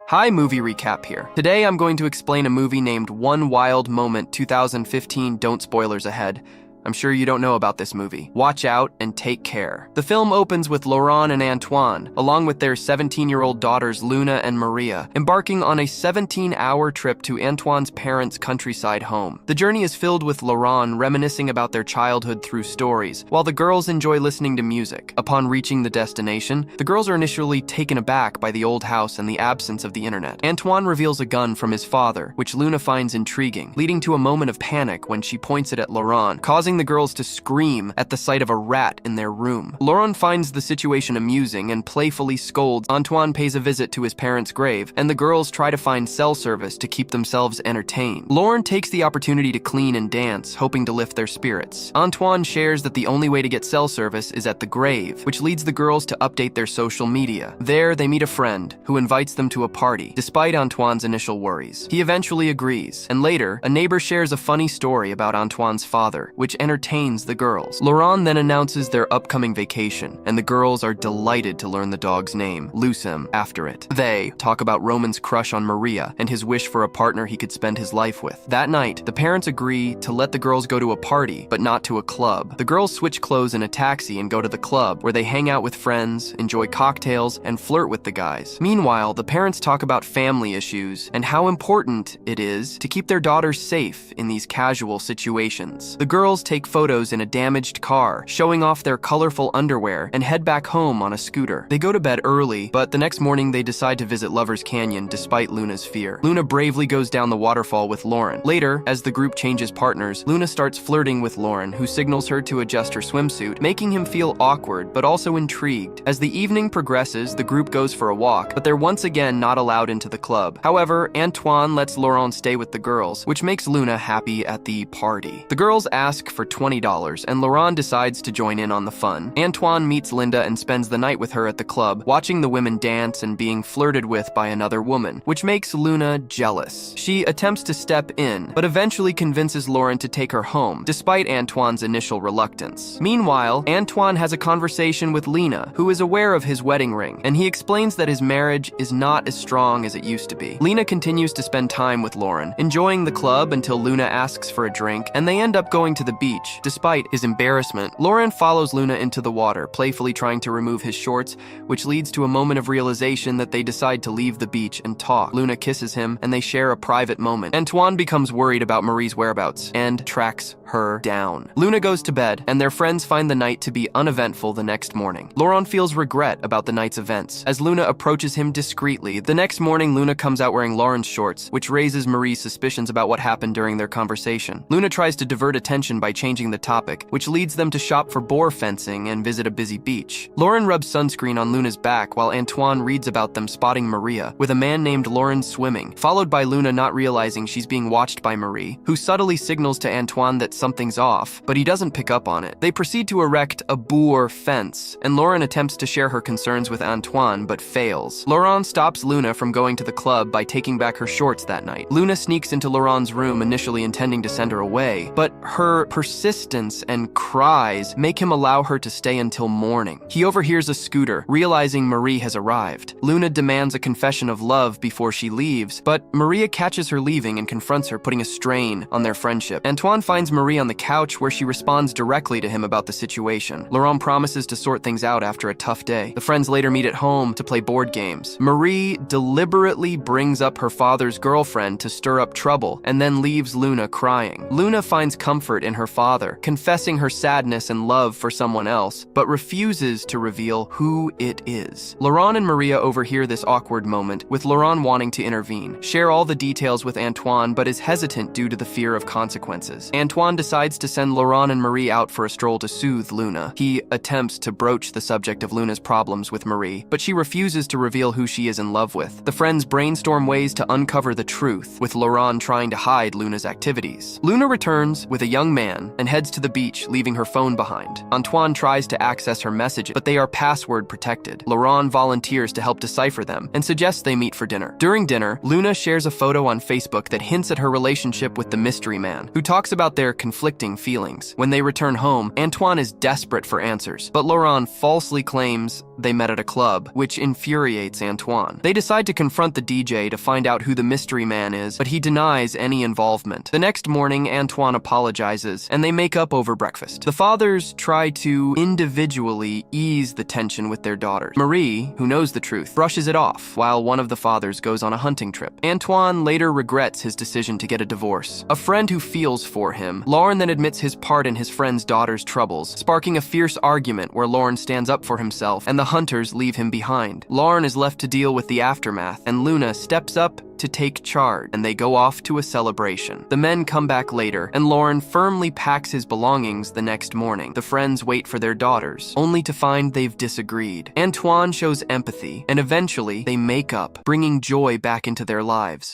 Hi, movie recap here. Today I'm going to explain a movie named One Wild Moment 2015. Don't spoilers ahead. I'm sure you don't know about this movie. Watch out and take care. The film opens with Laurent and Antoine, along with their 17-year-old daughters Luna and Maria, embarking on a 17-hour trip to Antoine's parents' countryside home. The journey is filled with Laurent reminiscing about their childhood through stories, while the girls enjoy listening to music. Upon reaching the destination, the girls are initially taken aback by the old house and the absence of the internet. Antoine reveals a gun from his father, which Luna finds intriguing, leading to a moment of panic when she points it at Laurent, causing the girls to scream at the sight of a rat in their room. Laurent finds the situation amusing and playfully scolds. Antoine pays a visit to his parents' grave, and the girls try to find cell service to keep themselves entertained. Laurent takes the opportunity to clean and dance, hoping to lift their spirits. Antoine shares that the only way to get cell service is at the grave, which leads the girls to update their social media. There, they meet a friend who invites them to a party, despite Antoine's initial worries. He eventually agrees, and later, a neighbor shares a funny story about Antoine's father, which entertains the girls. Laurent then announces their upcoming vacation, and the girls are delighted to learn the dog's name, Lucem, after it. They talk about Roman's crush on Maria and his wish for a partner he could spend his life with. That night, the parents agree to let the girls go to a party, but not to a club. The girls switch clothes in a taxi and go to the club, where they hang out with friends, enjoy cocktails, and flirt with the guys. Meanwhile, the parents talk about family issues and how important it is to keep their daughters safe in these casual situations. The girls take photos in a damaged car, showing off their colorful underwear, and head back home on a scooter. They go to bed early, but the next morning they decide to visit Lover's Canyon despite Luna's fear. Luna bravely goes down the waterfall with Lauren. Later, as the group changes partners, Luna starts flirting with Lauren, who signals her to adjust her swimsuit, making him feel awkward but also intrigued. As the evening progresses, the group goes for a walk, but they're once again not allowed into the club. However, Antoine lets Laurent stay with the girls, which makes Luna happy at the party. The girls ask for $20, and Laurent decides to join in on the fun. Antoine meets Linda and spends the night with her at the club, watching the women dance and being flirted with by another woman, which makes Luna jealous. She attempts to step in, but eventually convinces Lauren to take her home, despite Antoine's initial reluctance. Meanwhile, Antoine has a conversation with Lena, who is aware of his wedding ring, and he explains that his marriage is not as strong as it used to be. Lena continues to spend time with Lauren, enjoying the club until Luna asks for a drink, and they end up going to the beach. Despite his embarrassment, Lauren follows Luna into the water, playfully trying to remove his shorts, which leads to a moment of realization that they decide to leave the beach and talk. Luna kisses him, and they share a private moment. Antoine becomes worried about Marie's whereabouts and tracks her down. Luna goes to bed, and their friends find the night to be uneventful the next morning. Laurent feels regret about the night's events, as Luna approaches him discreetly. The next morning, Luna comes out wearing Lauren's shorts, which raises Marie's suspicions about what happened during their conversation. Luna tries to divert attention by changing the topic, which leads them to shop for boar fencing and visit a busy beach. Lauren rubs sunscreen on Luna's back while Antoine reads about them spotting Maria, with a man named Lauren swimming, followed by Luna not realizing she's being watched by Marie, who subtly signals to Antoine that something's off, but he doesn't pick up on it. They proceed to erect a boar fence, and Lauren attempts to share her concerns with Antoine, but fails. Laurent stops Luna from going to the club by taking back her shorts that night. Luna sneaks into Laurent's room, initially intending to send her away, but her persistence and cries make him allow her to stay until morning. He overhears a scooter, realizing Marie has arrived. Luna demands a confession of love before she leaves, but Maria catches her leaving and confronts her, putting a strain on their friendship. Antoine finds Marie on the couch, where she responds directly to him about the situation. Laurent promises to sort things out after a tough day. The friends later meet at home to play board games. Marie deliberately brings up her father's girlfriend to stir up trouble, and then leaves Luna crying. Luna finds comfort in her father, confessing her sadness and love for someone else, but refuses to reveal who it is. Laurent and Maria overhear this awkward moment, with Laurent wanting to intervene, share all the details with Antoine, but is hesitant due to the fear of consequences. Antoine decides to send Laurent and Marie out for a stroll to soothe Luna. He attempts to broach the subject of Luna's problems with Marie, but she refuses to reveal who she is in love with. The friends brainstorm ways to uncover the truth, with Laurent trying to hide Luna's activities. Luna returns with a young man and heads to the beach, leaving her phone behind. Antoine tries to access her messages, but they are password protected. Laurent volunteers to help decipher them and suggests they meet for dinner. During dinner, Luna shares a photo on Facebook that hints at her relationship with the mystery man, who talks about their conflicting feelings. When they return home, Antoine is desperate for answers, but Laurent falsely claims they met at a club, which infuriates Antoine. They decide to confront the DJ to find out who the mystery man is, but he denies any involvement. The next morning, Antoine apologizes, and they make up over breakfast. The fathers try to individually ease the tension with their daughters. Marie, who knows the truth, brushes it off, while one of the fathers goes on a hunting trip. Antoine later regrets his decision to get a divorce. A friend who feels for him, Lauren then admits his part in his friend's daughter's troubles, sparking a fierce argument where Lauren stands up for himself and the hunters leave him behind. Lauren is left to deal with the aftermath, and Luna steps up to take charge, and they go off to a celebration. The men come back later, and Lauren firmly packs his belongings the next morning. The friends wait for their daughters, only to find they've disagreed. Antoine shows empathy, and eventually they make up, bringing joy back into their lives.